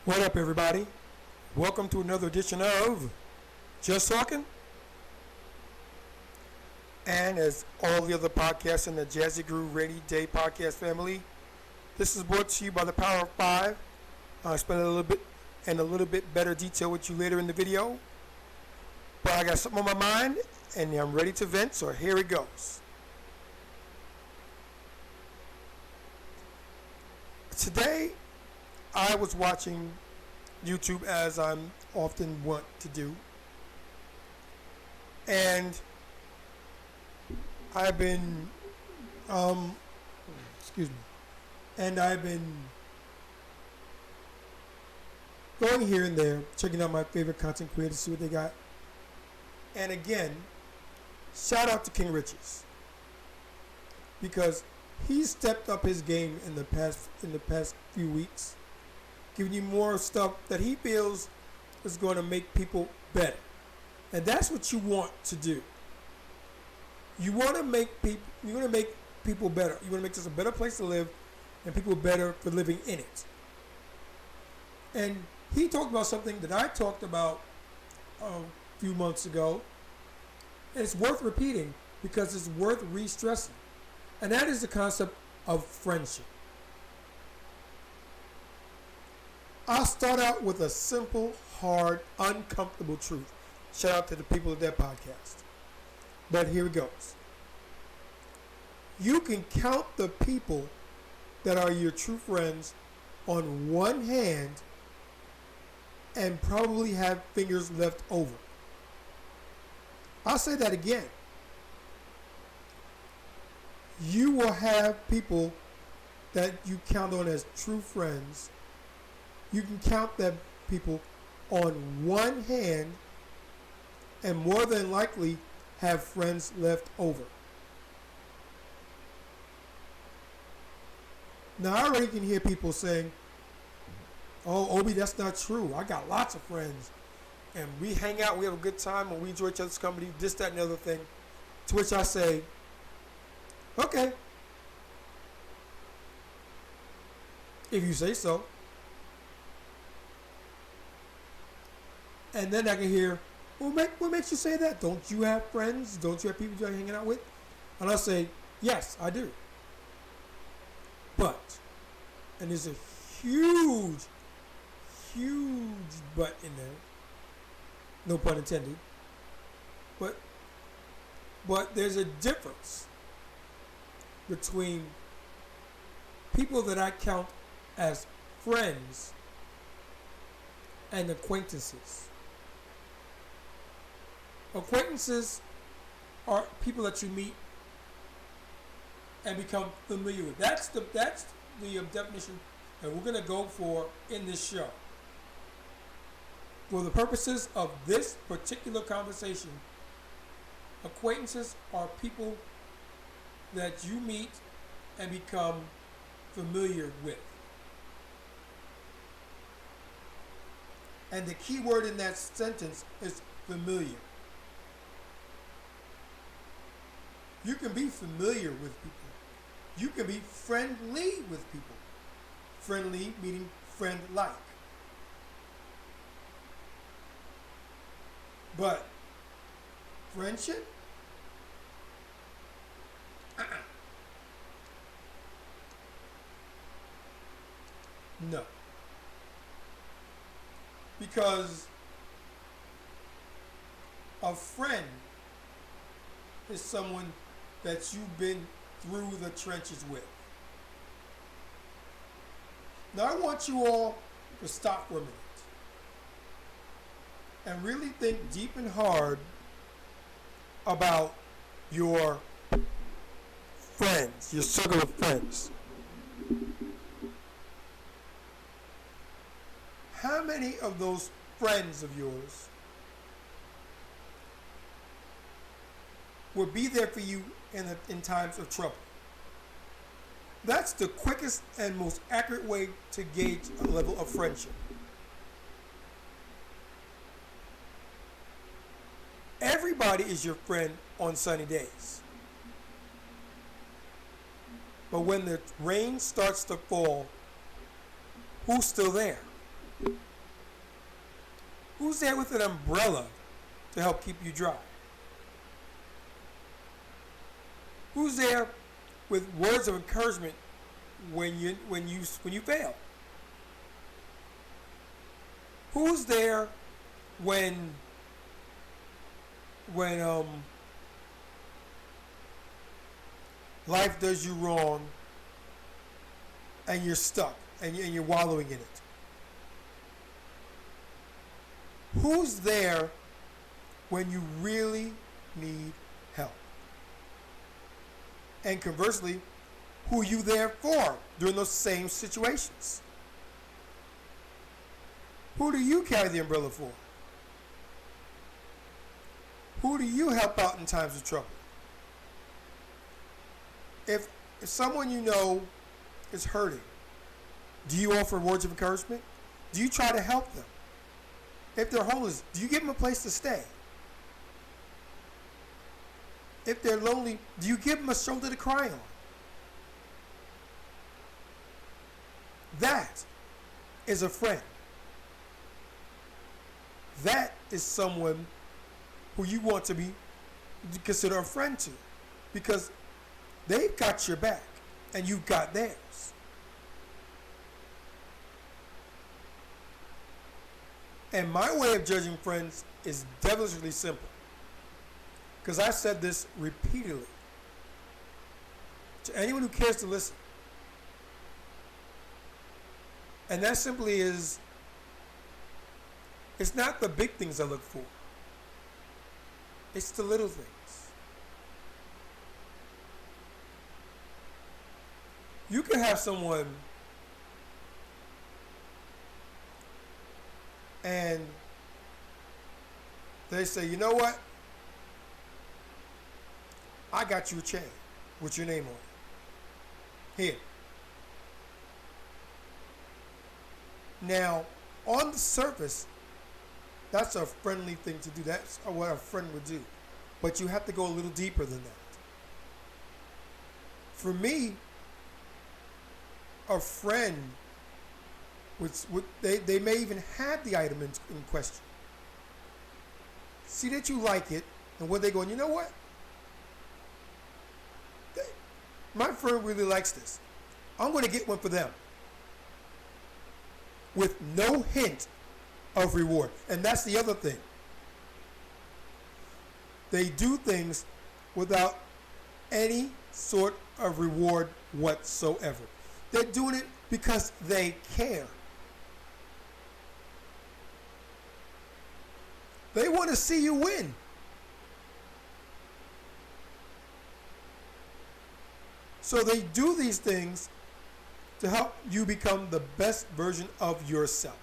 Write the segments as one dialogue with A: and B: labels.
A: What up, everybody? Welcome to another edition of Just Talkin. And as all the other podcasts in the Jazzy Groove Rainy Day podcast family, this is brought to you by the Power of Five. I'll explain a little bit better detail with you later in the video. But I got something on my mind, and I'm ready to vent, so here it goes. Today, I was watching YouTube as I'm often want to do, and I've been, going here and there, checking out my favorite content creators, see what they got. And again, shout out to King Riches, because he stepped up his game in the past few weeks, giving you more stuff that he feels is going to make people better. And that's what you want to do. You want to make people better. You want to make this a better place to live and people better for living in it. And he talked about something that I talked about a few months ago. And it's worth repeating because it's worth re-stressing. And that is the concept of friendship. I'll start out with a simple, hard, uncomfortable truth. Shout out to the people of that podcast. But here it goes. You can count the people that are your true friends on one hand and probably have fingers left over. I'll say that again. You will have people that you count on as true friends. You can count them people on one hand and more than likely have friends left over. Now, I already can hear people saying, "Oh, Obi, that's not true. I got lots of friends. And we hang out, we have a good time, and we enjoy each other's company, this, that, and the other thing." To which I say, okay, if you say so. And then I can hear, what makes you say that? Don't you have friends? Don't you have people you're hanging out with? And I say, yes, I do. But, and there's a huge but in there. No pun intended. But there's a difference between people that I count as friends and acquaintances. Acquaintances are people that you meet and become familiar with. That's the definition that we're going to go for in this show. For the purposes of this particular conversation, acquaintances are people that you meet and become familiar with. And the key word in that sentence is familiar. You can be familiar with people. You can be friendly with people. Friendly meaning friend-like. But friendship? No. Because a friend is someone that you've been through the trenches with. Now I want you all to stop for a minute and really think deep and hard about your friends, your circle of friends. How many of those friends of yours will be there for you in times of trouble? That's the quickest and most accurate way to gauge a level of friendship. Everybody is your friend on sunny days. But when the rain starts to fall, who's still there? Who's there with an umbrella to help keep you dry? Who's there with words of encouragement when you fail? Who's there when life does you wrong and you're stuck and you're wallowing in it? Who's there when you really need help? And conversely, who are you there for during those same situations? Who do you carry the umbrella for? Who do you help out in times of trouble? If someone you know is hurting, do you offer words of encouragement? Do you try to help them? If they're homeless, do you give them a place to stay? If they're lonely, do you give them a shoulder to cry on? That is a friend. That is someone who you want to consider a friend to, because they've got your back and you've got theirs. And my way of judging friends is devilishly simple, because I've said this repeatedly to anyone who cares to listen. And that simply is, it's not the big things I look for. It's the little things. You can have someone and they say, you know what? I got you a chain with your name on it. Here. Now, on the surface, that's a friendly thing to do. That's what a friend would do. But you have to go a little deeper than that. For me, a friend, they may even have the item in question. See that you like it, and when they go, you know what? My friend really likes this. I'm going to get one for them. With no hint of reward. And that's the other thing. They do things without any sort of reward whatsoever. They're doing it because they care. They want to see you win. So they do these things to help you become the best version of yourself.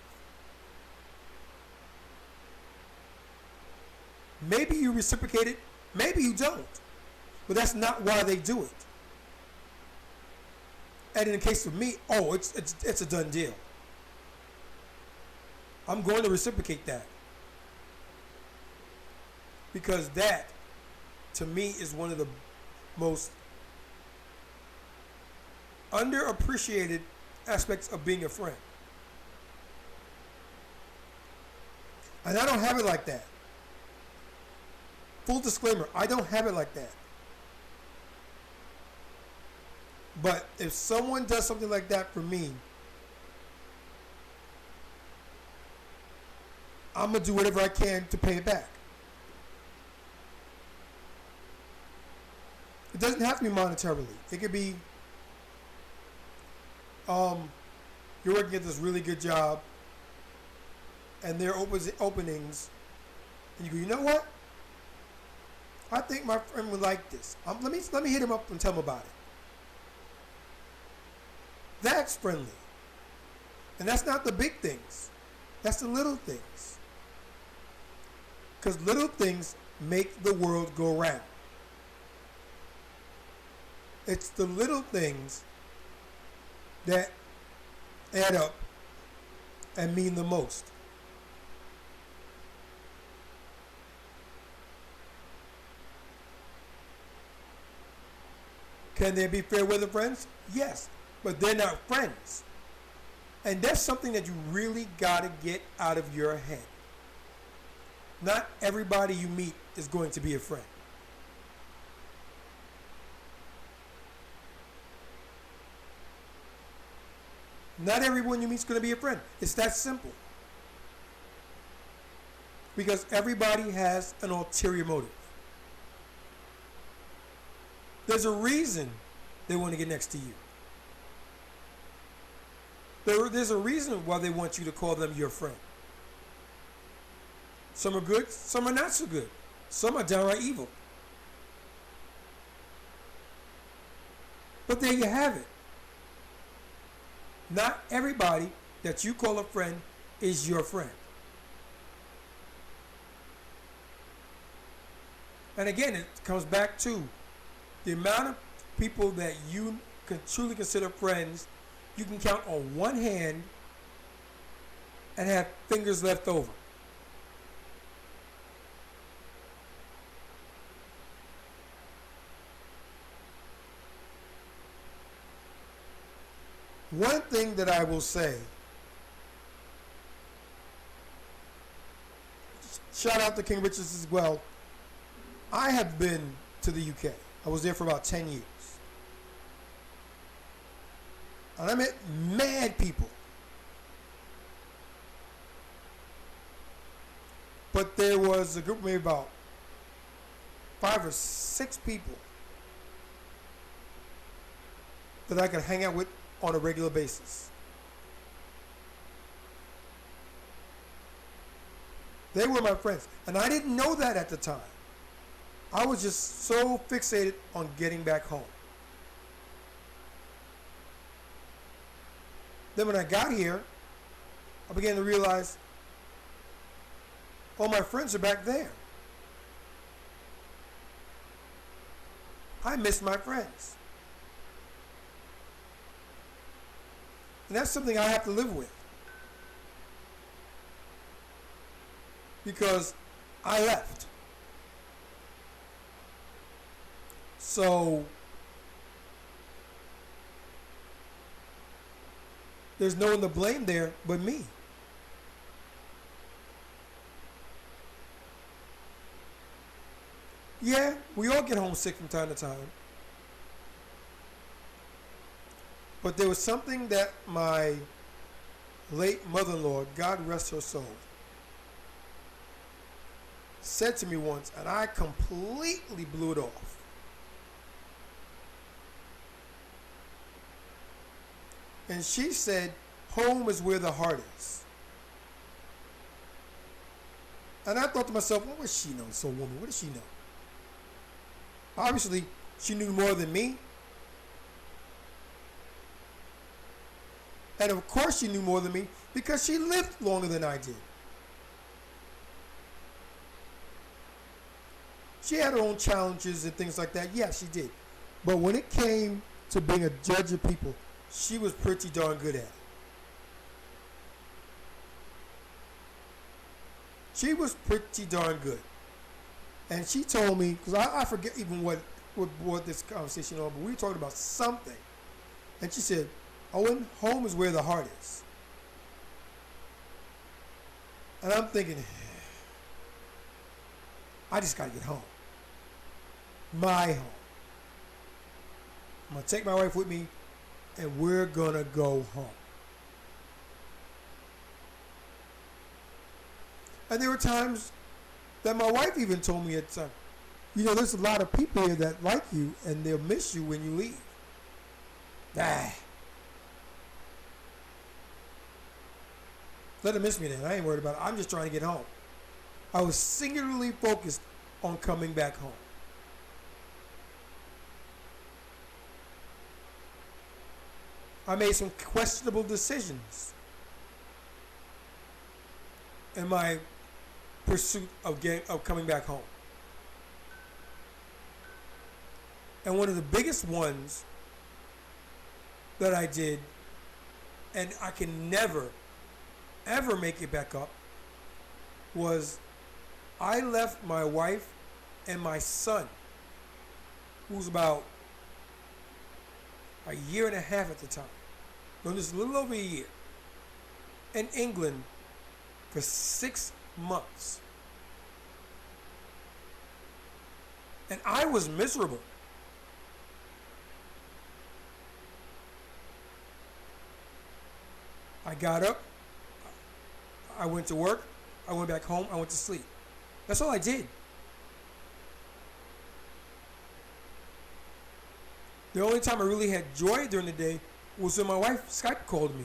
A: Maybe you reciprocate it, maybe you don't. But that's not why they do it. And in the case of me, it's a done deal. I'm going to reciprocate that. Because that, to me, is one of the most underappreciated aspects of being a friend. And I don't have it like that. Full disclaimer, I don't have it like that. But if someone does something like that for me, I'm going to do whatever I can to pay it back. It doesn't have to be monetarily. It could be, you're working at this really good job, and there are openings, and you go, you know what? I think my friend would like this. Let me hit him up and tell him about it. That's friendly. And that's not the big things. That's the little things. Because little things make the world go round. It's the little things that add up and mean the most. Can there be fair weather friends? Yes, but they're not friends. And that's something that you really got to get out of your head. Not everybody you meet is going to be a friend. Not everyone you meet is going to be a friend. It's that simple. Because everybody has an ulterior motive. There's a reason they want to get next to you. There's a reason why they want you to call them your friend. Some are good, some are not so good. Some are downright evil. But there you have it. Not everybody that you call a friend is your friend. And again, it comes back to the amount of people that you can truly consider friends. You can count on one hand and have fingers left over. One thing that I will say, shout out to King Richards as well. I have been to the UK. I was there for about 10 years. And I met mad people. But there was a group, maybe about 5 or 6 people that I could hang out with on a regular basis. They were my friends. And I didn't know that at the time. I was just so fixated on getting back home. Then when I got here, I began to realize all my friends are back there. I miss my friends. And that's something I have to live with. Because I left. So there's no one to blame there but me. Yeah, we all get homesick from time to time. But there was something that my late mother-in-law, God rest her soul, said to me once, and I completely blew it off. And she said, home is where the heart is. And I thought to myself, what does she know, this old woman? What does she know? Obviously, she knew more than me. And of course she knew more than me because she lived longer than I did. She had her own challenges and things like that. Yeah, she did. But when it came to being a judge of people, she was pretty darn good at it. She was pretty darn good. And she told me, because I forget even what this conversation on, but we were talking about something. And she said, Owen, home is where the heart is. And I'm thinking, I just got to get home. My home. I'm going to take my wife with me, and we're going to go home. And there were times that my wife even told me at the time, you know, there's a lot of people here that like you, and they'll miss you when you leave. Let them miss me then. I ain't worried about it. I'm just trying to get home. I was singularly focused on coming back home. I made some questionable decisions in my pursuit of coming back home. And one of the biggest ones that I did, and I can never, ever make it back up, was I left my wife and my son, who was about a year and a half at the time, no, just a little over a year, in England for 6 months. And I was miserable. I got up, I went to work, I went back home, I went to sleep. That's all I did. The only time I really had joy during the day was when my wife Skype called me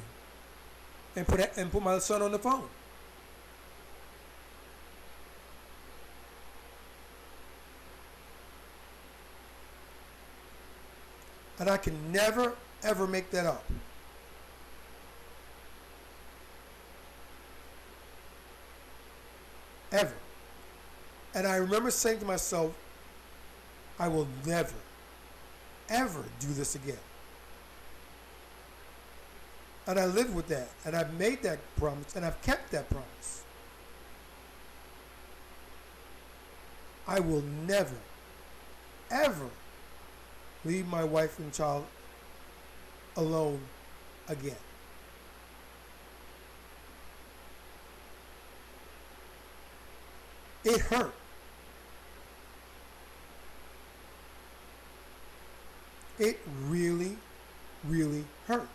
A: and put my son on the phone. And I can never, ever make that up. Ever. And I remember saying to myself, I will never, ever do this again. And I lived with that. And I've made that promise. And I've kept that promise. I will never, ever leave my wife and child alone again. It hurt. It really, really hurt.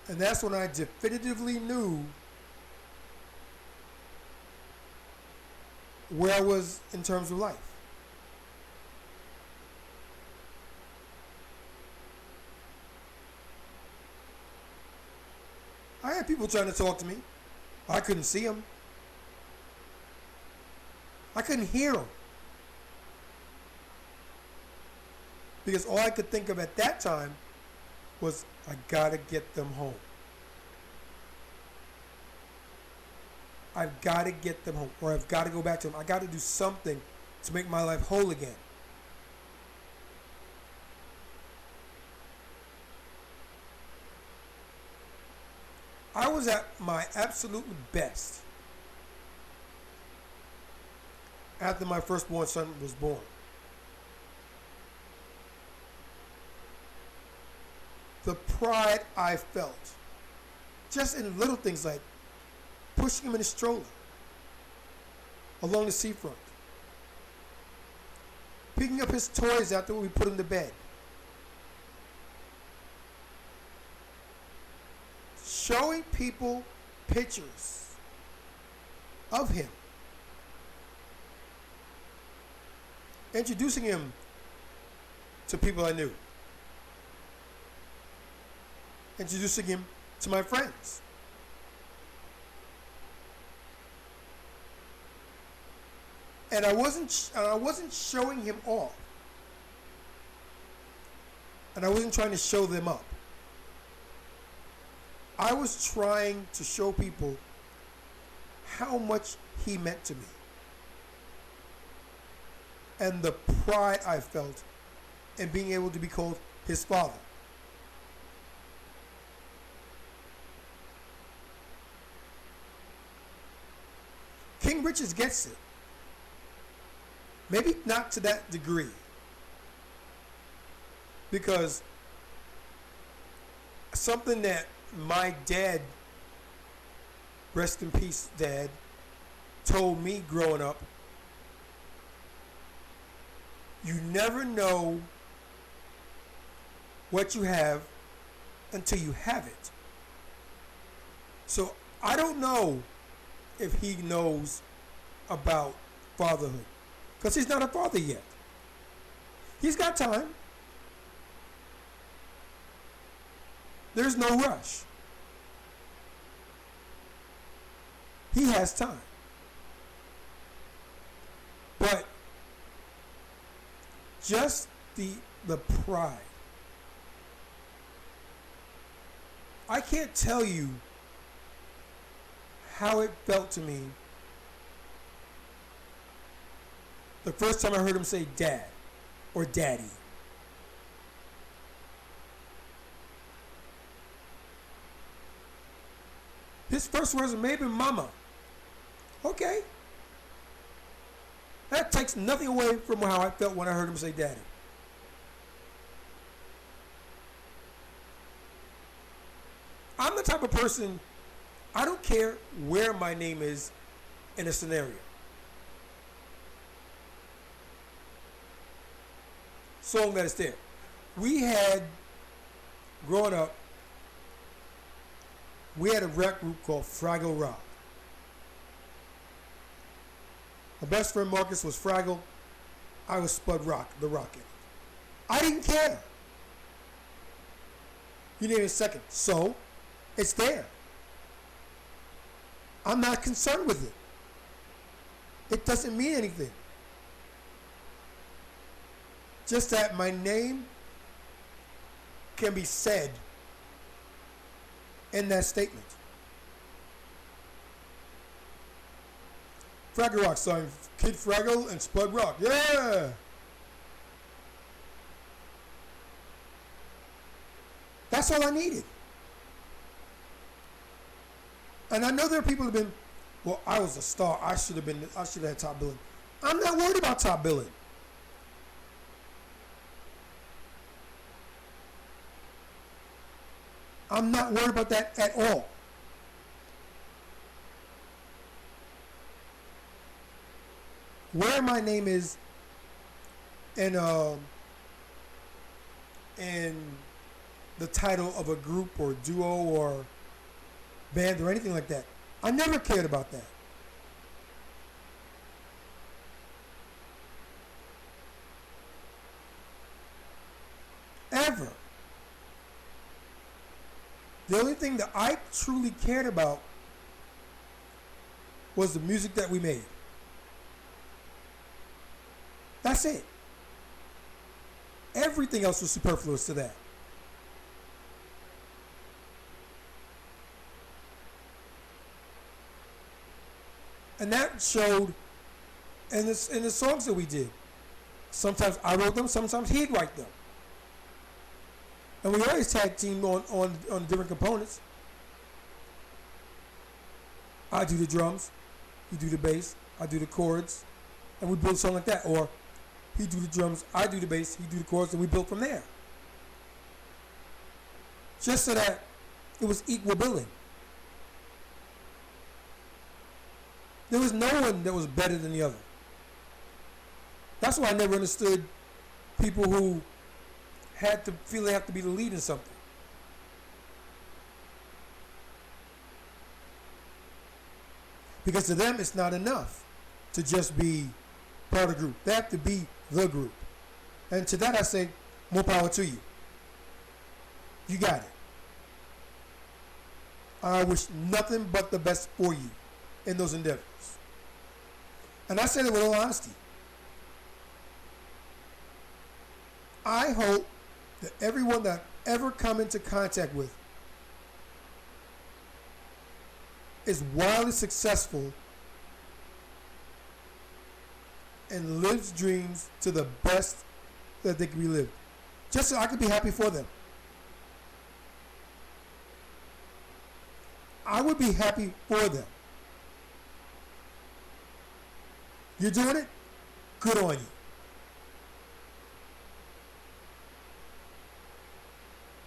A: And that's when I definitively knew where I was in terms of life. I had people trying to talk to me. I couldn't see them. I couldn't hear them. Because all I could think of at that time was, I gotta get them home. I've got to get them home, or I've got to go back to them. I got to do something to make my life whole again. I was at my absolute best after my firstborn son was born. The pride I felt, just in little things like pushing him in a stroller along the seafront, picking up his toys after we put him to bed, showing people pictures of him, introducing him to people I knew, introducing him to my friends. And I wasn't showing him off. And I wasn't trying to show them up. I was trying to show people how much he meant to me. And the pride I felt in being able to be called his father. King Richards gets it. Maybe not to that degree. Because something that my dad, rest in peace, Dad, told me growing up, you never know what you have until you have it. So I don't know if he knows about fatherhood, because he's not a father yet. He's got time. There's no rush. He has time. But just the pride. I can't tell you how it felt to me the first time I heard him say dad or daddy. His first words may have been mama. Okay. That takes nothing away from how I felt when I heard him say daddy. I'm the type of person, I don't care where my name is in a scenario. Song that is there. We had, growing up, we had a rap group called Fraggle Rock. My best friend Marcus was Fraggle. I was Spud Rock, the Rocket. I didn't care. You need a second. So, it's there. I'm not concerned with it. It doesn't mean anything. Just that my name can be said in that statement. Fraggle Rock song, Kid Fraggle and Spud Rock. Yeah! That's all I needed. And I know there are people who have been, well, I was a star. I should have had top billing. I'm not worried about top billing. I'm not worried about that at all. Where my name is in the title of a group or duo or band or anything like that, I never cared about that. Ever. The only thing that I truly cared about was the music that we made. That's it. Everything else was superfluous to that. And that showed in the songs that we did. Sometimes I wrote them, sometimes he'd write them. And we always tag team on different components. I do the drums, he do the bass, I do the chords, and we build a song like that. Or he do the drums, I do the bass, he do the chords, and we build from there. Just so that it was equal billing. There was no one that was better than the other. That's why I never understood people who had to feel they have to be the lead in something. Because to them, it's not enough to just be part of the group. They have to be the group. And to that I say, more power to you. You got it. I wish nothing but the best for you in those endeavors. And I say that with all honesty. I hope that everyone that I've ever come into contact with is wildly successful and lives dreams to the best that they can be lived. Just so I can be happy for them. I would be happy for them. You're doing it? Good on you.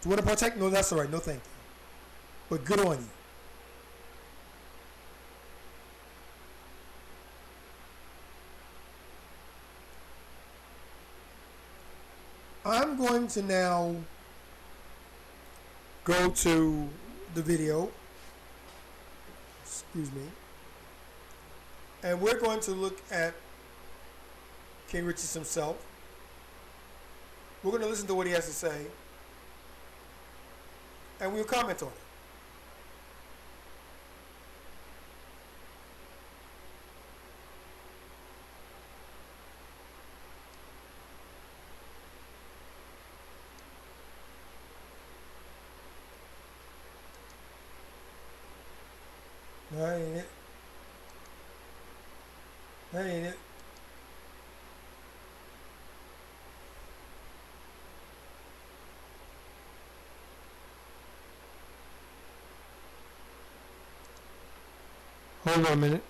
A: Do you want to partake? No, that's all right. No, thank you. But good on you. I'm going to now go to the video. Excuse me. And we're going to look at King Richards himself. We're going to listen to what he has to say. And we'll comment on it. That ain't it. That ain't it. Hold on a minute.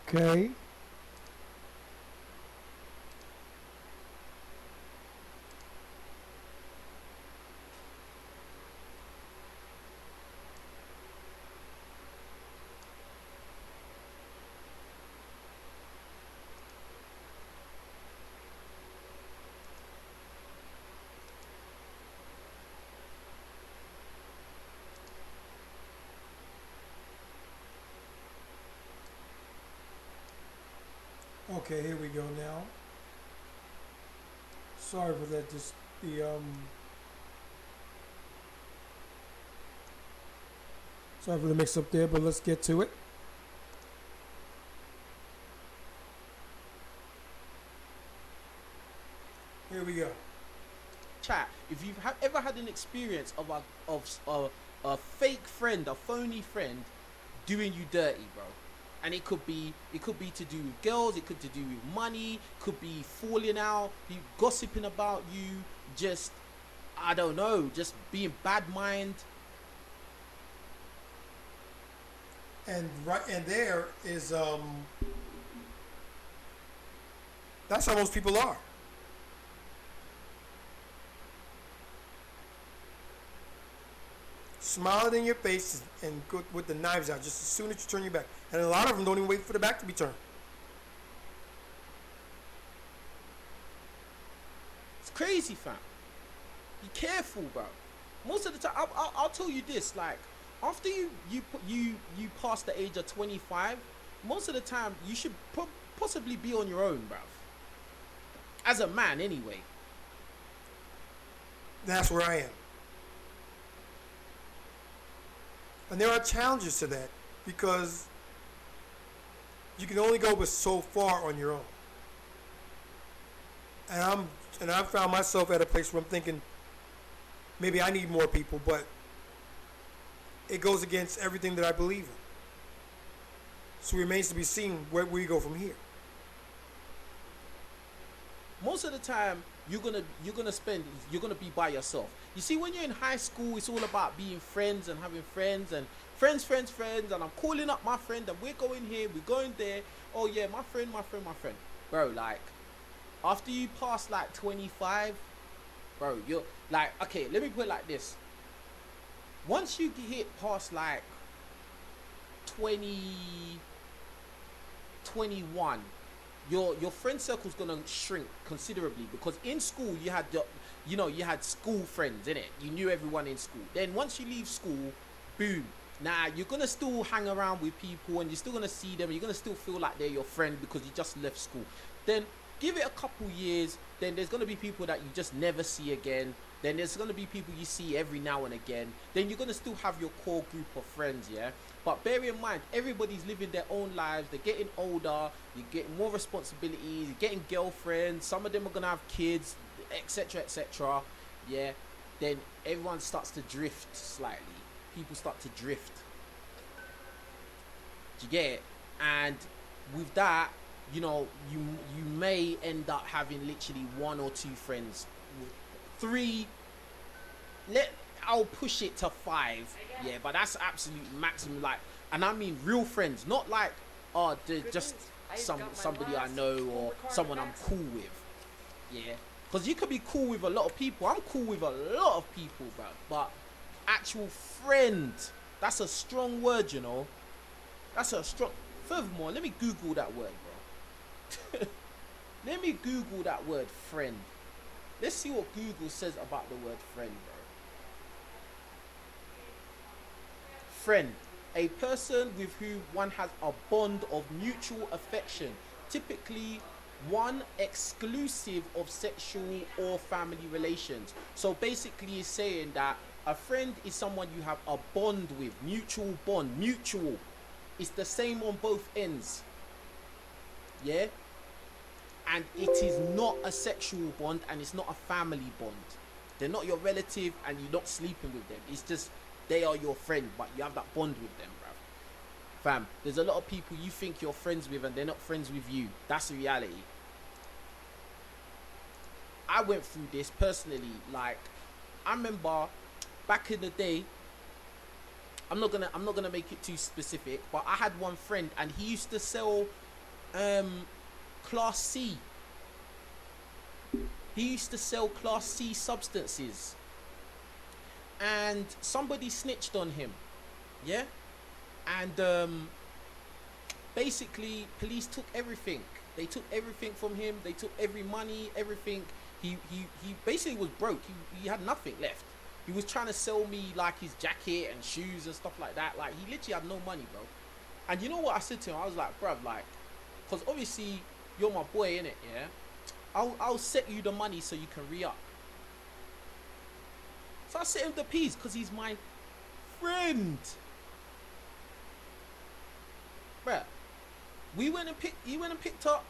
A: Okay. Okay, here we go now. Sorry for that. Just the sorry for the mix up there, but let's get to it. Here we go.
B: Chat, if you've ever had an experience of a fake friend, a phony friend doing you dirty, bro. And it could be to do with girls, it could to do with money, could be falling out, be gossiping about you, just I don't know, just being bad mind.
A: And right and there is that's how most people are. Smiling in your face and go with the knives out just as soon as you turn your back. And a lot of them don't even wait for the back to be turned.
B: It's crazy, fam. Be careful, bro. Most of the time, I'll tell you this, like after you pass the age of 25, most of the time you should possibly be on your own, bruv. As a man, anyway.
A: That's where I am. And there are challenges to that because you can only go but so far on your own. And I've found myself at a place where I'm thinking maybe I need more people, but it goes against everything that I believe in. So it remains to be seen where we go from here.
B: Most of the time you're gonna be by yourself. You see, when you're in high school, it's all about being friends and having friends and friends, and I'm calling up my friend and we're going here, we're going there. Oh yeah, my friend. Bro, like after you pass like 25, bro, you're like, okay, let me put it like this. Once you hit past like 20, 21, your friend circle's gonna shrink considerably because in school you had you had school friends, innit? You knew everyone in school. Then once you leave school, boom. Now you're gonna still hang around with people and you're still gonna see them. You're gonna still feel like they're your friend because you just left school. Then give it a couple years. Then there's gonna be people that you just never see again. Then there's gonna be people you see every now and again. Then you're gonna still have your core group of friends, yeah. But bear in mind, everybody's living their own lives. They're getting older. You're getting more responsibilities. You're getting girlfriends. Some of them are gonna have kids, etc., etc. Yeah. Then everyone starts to drift slightly. People start to drift. Do you get it? And with that, you may end up having literally one or two friends, three. I'll push it to 5. Yeah, but that's absolute maximum. Like, and I mean real friends, not like just somebody I know or someone I'm cool with. Yeah, because you could be cool with a lot of people. I'm cool with a lot of people, bro. But actual friend, that's a strong word, you know. That's a strong. Furthermore, let me Google that word, bro. Let me Google that word, friend. Let's see what Google says about the word friend, bro. Friend, a person with whom one has a bond of mutual affection, typically one exclusive of sexual or family relations. So basically it's saying that a friend is someone you have a bond with, mutual bond, mutual. It's the same on both ends. Yeah? And it is not a sexual bond and it's not a family bond. They're not your relative and you're not sleeping with them. It's just they are your friend, but you have that bond with them, bruv. Fam, there's a lot of people you think you're friends with and they're not friends with you. That's the reality. I went through this personally. Like, I remember back in the day, I'm not gonna make it too specific, but I had one friend and he used to sell Class C. He used to sell Class C substances, and somebody snitched on him, yeah, and basically police took everything. They took everything from him. They took every money, everything. He basically was broke. He had nothing left. He was trying to sell me like his jacket and shoes and stuff like that. Like, he literally had no money, bro. And you know what I said to him? I was like, bruv, like, because obviously you're my boy, innit, yeah? I'll set you the money so you can re-up. So I set him the peas because he's my friend. Bruh, he went and picked up,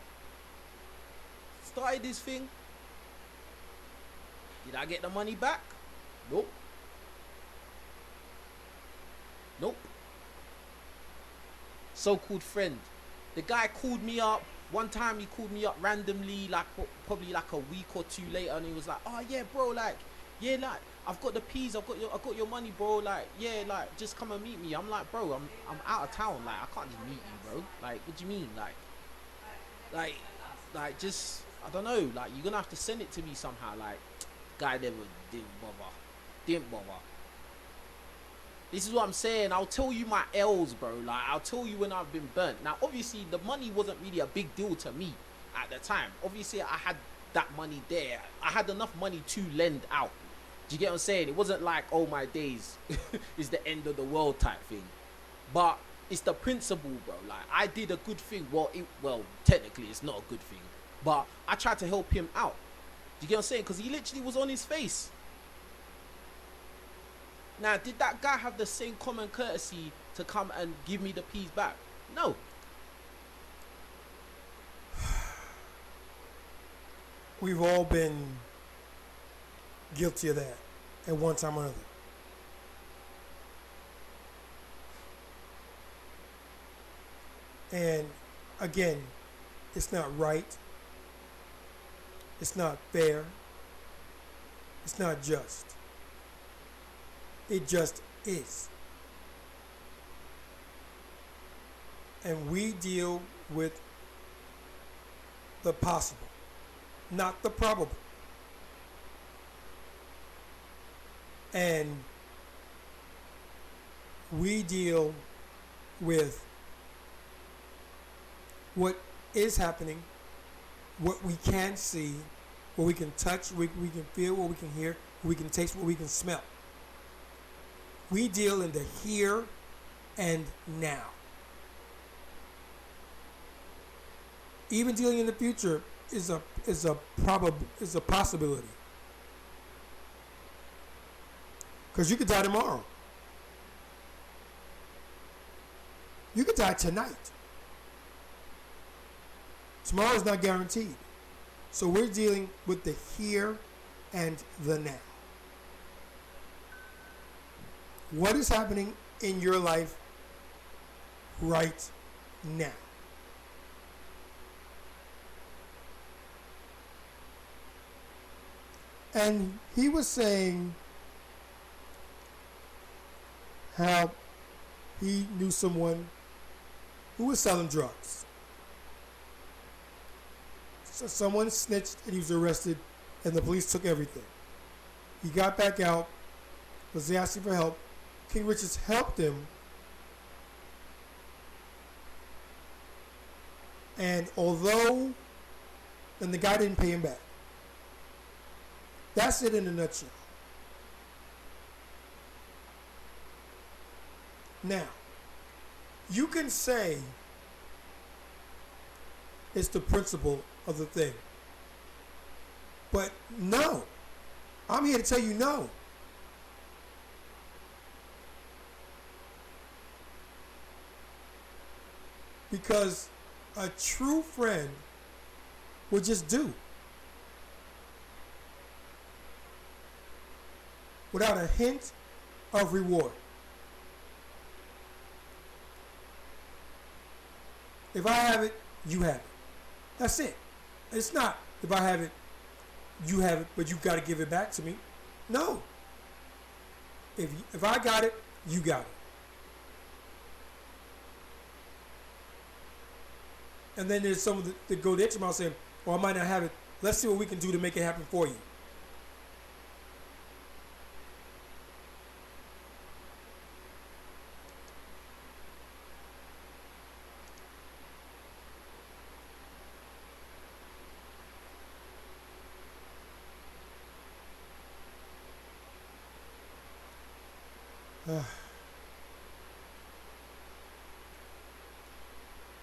B: started his thing. Did I get the money back? Nope. Nope. So-called friend. The guy called me up. One time he called me up randomly, like probably like a week or two later, and he was like, "Oh yeah, bro, like, yeah, like, I've got the peas, I've got your money, bro. Like, yeah, like, just come and meet me." I'm like, "Bro, I'm out of town. Like, I can't just meet you, bro. Like, what do you mean? Like, just, I don't know. Like, you're gonna have to send it to me somehow." Like, guy never didn't bother. This is what I'm saying. I'll tell you my L's, bro. Like, I'll tell you when I've been burnt. Now, obviously, the money wasn't really a big deal to me at the time. Obviously, I had that money there. I had enough money to lend out. Do you get what I'm saying? It wasn't like, oh my days, is the end of the world type thing. But it's the principle, bro. Like, I did a good thing. Well, technically, it's not a good thing. But I tried to help him out. Do you get what I'm saying? Because he literally was on his face. Now, did that guy have the same common courtesy to come and give me the peas back? No.
A: We've all been guilty of that at one time or another. And again, it's not right. It's not fair. It's not just. It just is. And we deal with the possible, not the probable. And we deal with what is happening, what we can see, what we can touch, what we can feel, what we can hear, what we can taste, what we can smell. We deal in the here and now. Even dealing in the future is a possibility. Because you could die tomorrow. You could die tonight. Tomorrow is not guaranteed. So we're dealing with the here and the now. What is happening in your life right now? And he was saying how he knew someone who was selling drugs. So someone snitched and he was arrested and the police took everything. He got back out, was asking for help. King Richards helped him. And the guy didn't pay him back. That's it in a nutshell. Now, you can say it's the principle of the thing. But no. I'm here to tell you no. Because a true friend would just do. Without a hint of reward. If I have it, you have it. That's it. It's not if I have it, you have it, but you've got to give it back to me. No. If I got it, you got it. And then there's some that go the extra mile saying, well, I might not have it. Let's see what we can do to make it happen for you.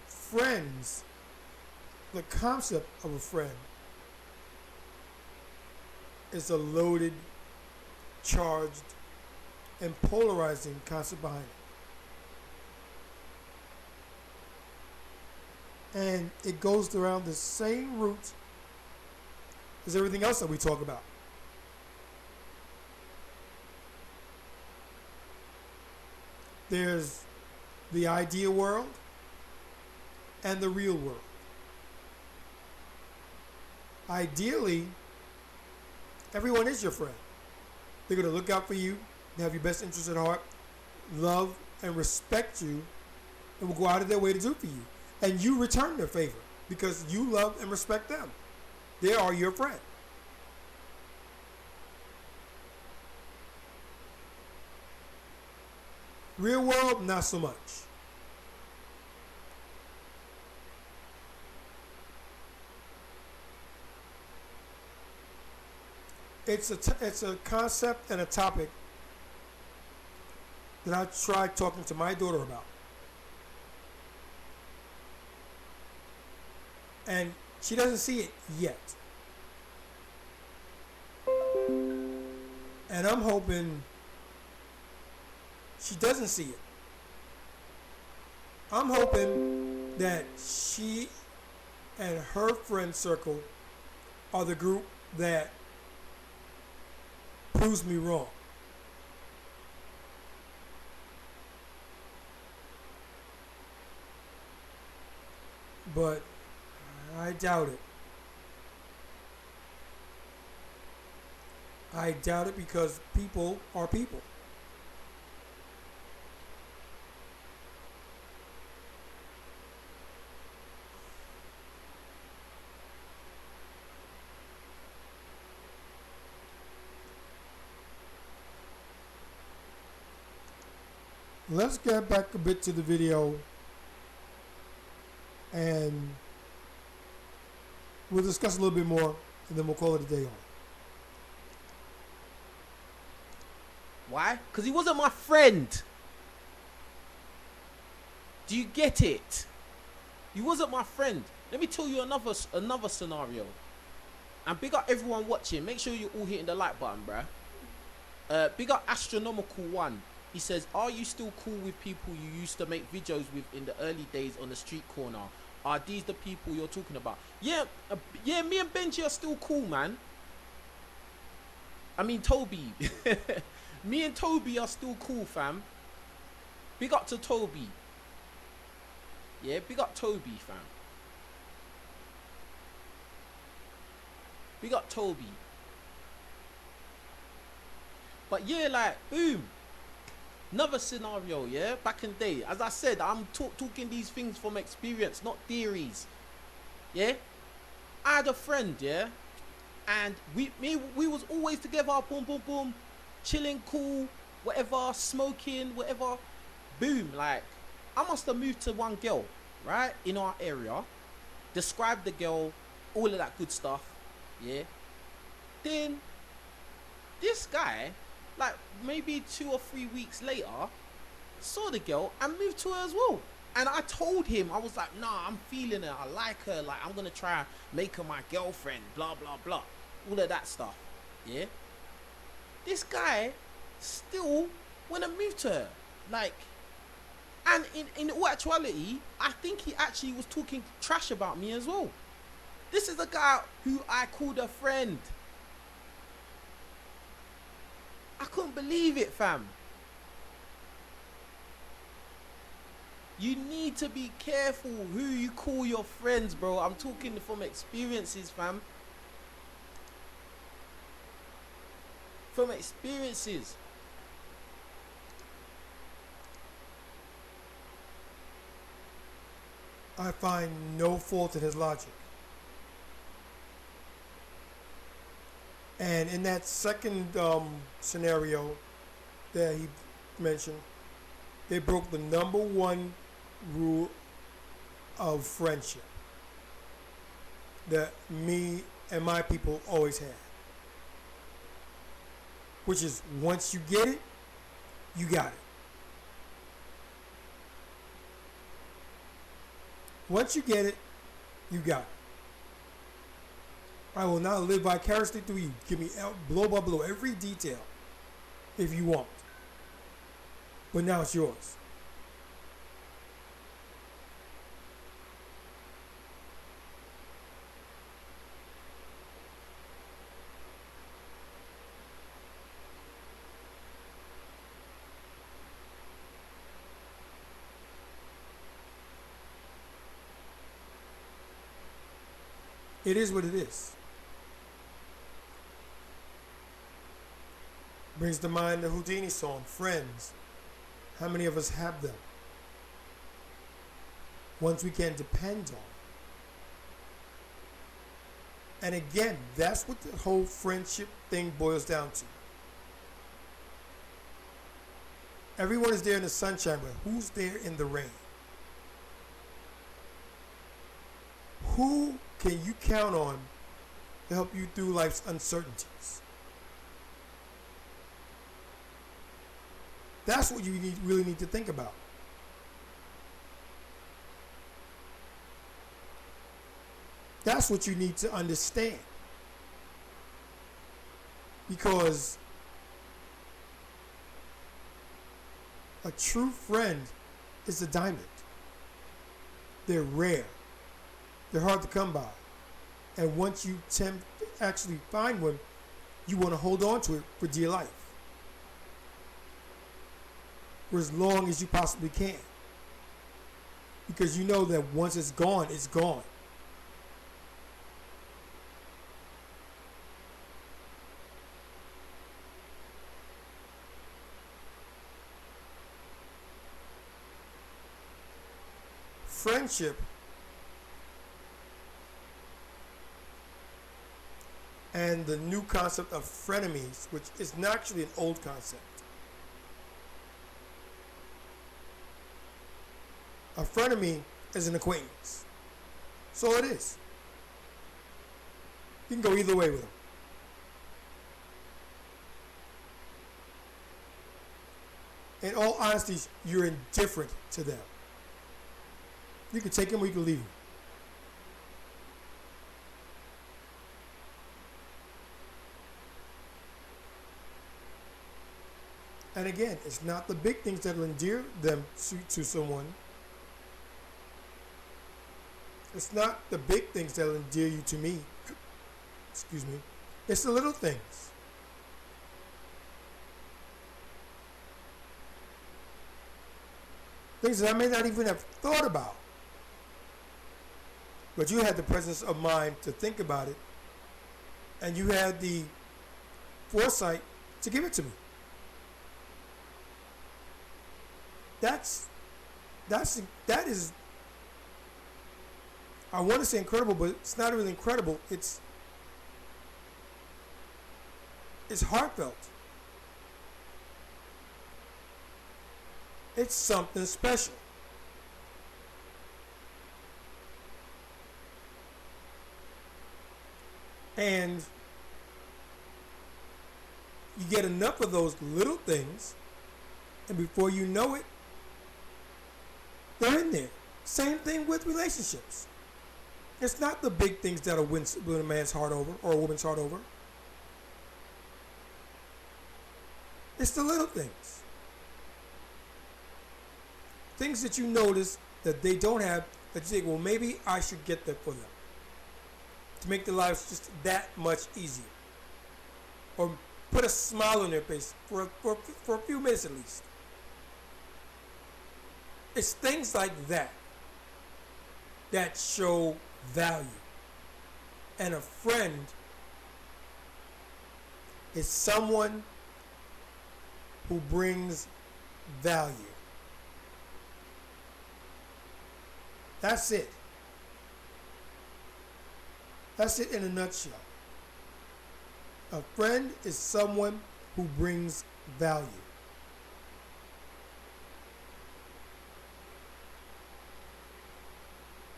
A: Friends, the concept of a friend is a loaded, charged, and polarizing concept behind it. And it goes around the same route as everything else that we talk about. There's the idea world and the real world. Ideally, everyone is your friend. They're going to look out for you, they have your best interests at heart, love and respect you, and will go out of their way to do for you. And you return their favor because you love and respect them. They are your friend. Real world, not so much. It's a concept and a topic that I tried talking to my daughter about. And she doesn't see it yet. And I'm hoping she doesn't see it. I'm hoping that she and her friend circle are the group that proves me wrong. But I doubt it. I doubt it because people are people. Let's get back a bit to the video and we'll discuss a little bit more and then we'll call it a day on.
B: Why? Because he wasn't my friend. Do you get it? He wasn't my friend. Let me tell you another scenario. And big up everyone watching. Make sure you're all hitting the like button, bruh. Big up Astronomical 1. He says, are you still cool with people you used to make videos with in the early days on the street corner? Are these the people you're talking about? Yeah, me and Benji are still cool, man. I mean, Toby. Me and Toby are still cool, fam. Big up to Toby. Yeah, big up Toby, fam. Big up Toby. But yeah, like, boom. Another scenario, yeah, back in the day. As I said, I'm talking these things from experience, not theories. Yeah? I had a friend, yeah? And we was always together, boom, boom, boom. Chilling, cool, whatever, smoking, whatever. Boom, like, I must have moved to one girl, right? In our area. Described the girl, all of that good stuff, yeah? Then, this guy, like maybe 2 or 3 weeks later, saw the girl and moved to her as well. And I told him, I was like, nah, I'm feeling her, I like her, like I'm gonna try make her my girlfriend, blah blah blah, all of that stuff. Yeah, this guy still wanna move to her, like, and in all actuality, I think he actually was talking trash about me as well. This is a guy who I called a friend. I couldn't believe it, fam. You need to be careful who you call your friends, bro. I'm talking from experiences, fam. From experiences.
A: I find no fault in his logic. And in that second scenario that he mentioned, they broke the number one rule of friendship that me and my people always had, which is once you get it, you got it. Once you get it, you got it. I will now live vicariously through you. Give me blow by blow every detail if you want. But now it's yours. It is what it is. Brings to mind the Houdini song, Friends. How many of us have them? Ones we can depend on. And again, that's what the whole friendship thing boils down to. Everyone is there in the sunshine, but who's there in the rain? Who can you count on to help you through life's uncertainties? That's what you really need to think about. That's what you need to understand. Because a true friend is a diamond. They're rare. They're hard to come by. And once you actually find one, you want to hold on to it for dear life. For as long as you possibly can. Because you know that once it's gone, it's gone. Friendship and the new concept of frenemies, which is not actually an old concept. A frenemy is an acquaintance. So it is. You can go either way with them. In all honesty, you're indifferent to them. You can take them or you can leave them. And again, it's not the big things that will endear them to someone. It's not the big things that will endear you to me. Excuse me. It's the little things. Things that I may not even have thought about. But you had the presence of mind to think about it. And you had the foresight to give it to me. That is, I want to say incredible, but it's not really incredible. It's heartfelt. It's something special. And you get enough of those little things, and before you know it, they're in there. Same thing with relationships. It's not the big things that'll win a man's heart over or a woman's heart over. It's the little things. Things that you notice that they don't have, that you think, well, maybe I should get that for them. To make their lives just that much easier. Or put a smile on their face for a few minutes at least. It's things like that that show value. And a friend is someone who brings value. That's it. That's it in a nutshell. A friend is someone who brings value.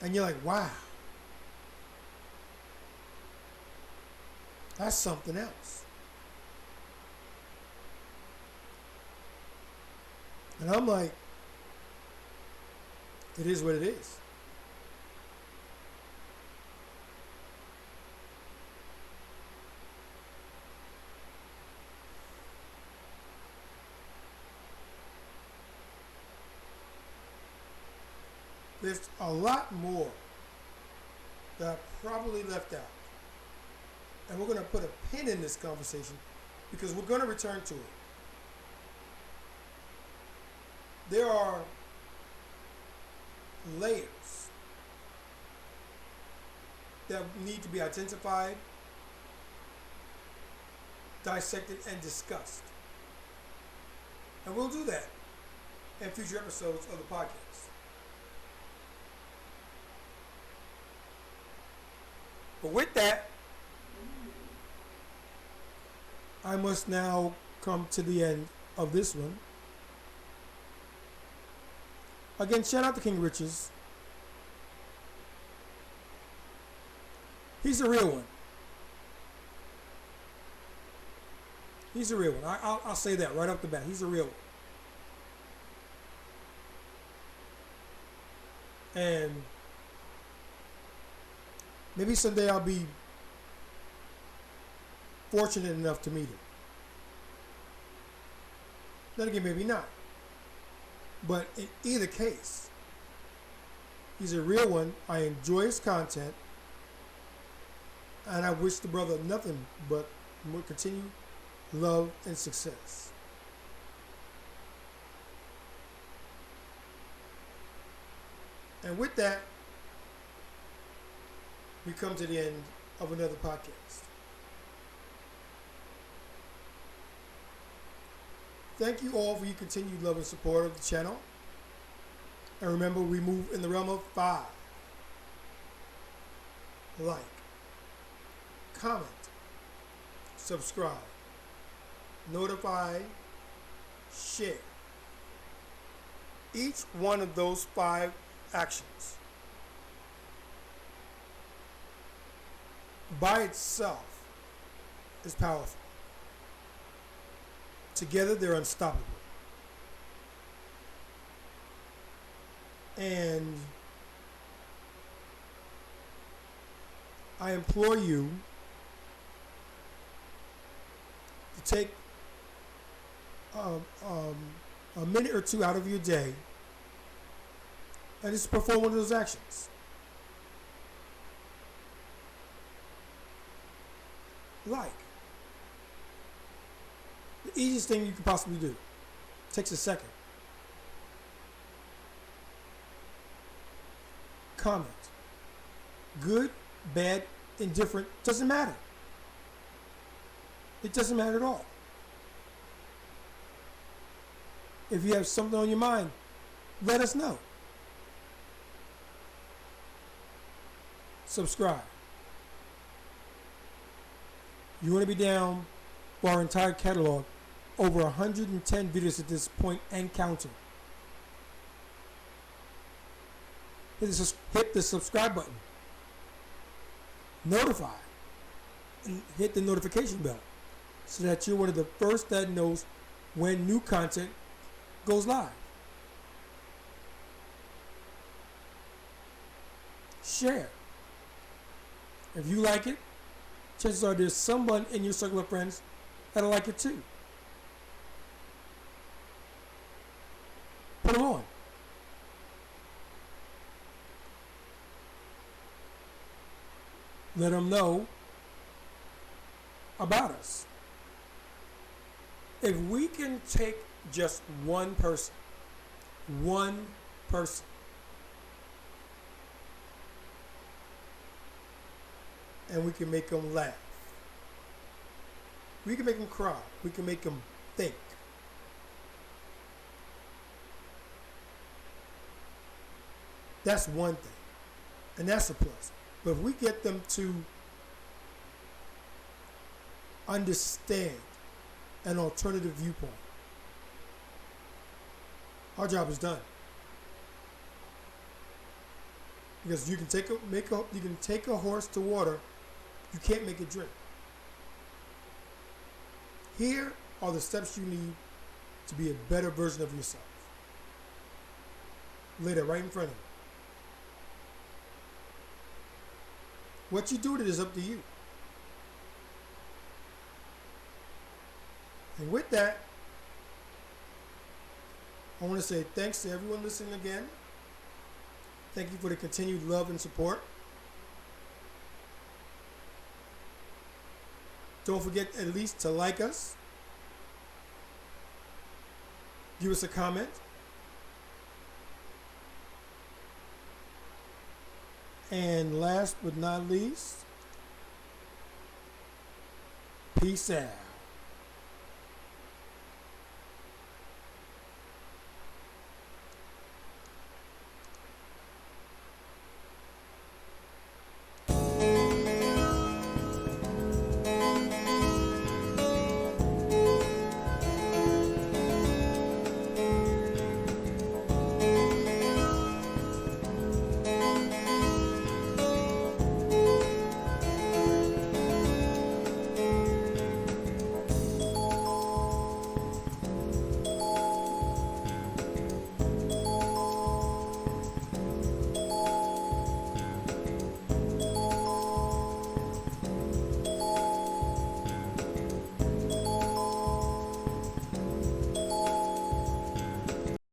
A: And you're like, wow, that's something else. And I'm like, it is what it is. There's a lot more that I probably left out. And we're going to put a pin in this conversation because we're going to return to it. There are layers that need to be identified, dissected, and discussed. And we'll do that in future episodes of the podcast. But with that, I must now come to the end of this one. Again, shout out to King Riches. He's a real one. He's a real one. I'll say that right off the bat. He's a real one. And maybe someday I'll be fortunate enough to meet him. Then again, maybe not. But in either case, he's a real one. I enjoy his content. And I wish the brother nothing but more continued love and success. And with that, we come to the end of another podcast. Thank you all for your continued love and support of the channel. And remember, we move in the realm of 5. Like, comment, subscribe, notify, share. Each one of those 5 actions by itself is powerful. Together, they're unstoppable. And I implore you to take a minute or two out of your day and just perform one of those actions. Like. The easiest thing you can possibly do. Takes a second. Comment. Good, bad, indifferent, doesn't matter. It doesn't matter at all. If you have something on your mind, let us know. Subscribe. You want to be down for our entire catalog, over 110 videos at this point and counting. Hit the subscribe button. Notify. And hit the notification bell so that you're one of the first that knows when new content goes live. Share. If you like it, chances are there's someone in your circle of friends that'll like it too. Put them on. Let them know about us. If we can take just one person, and we can make them laugh, we can make them cry, we can make them think, That's one thing. And that's a plus. But if we get them to understand an alternative viewpoint, our job is done. Because you can take a horse to water, you can't make it drink. Here are the steps you need to be a better version of yourself. Lay that right in front of you. What you do with it is up to you. And with that, I want to say thanks to everyone listening again. Thank you for the continued love and support. Don't forget at least to like us. Give us a comment. And last but not least, peace out.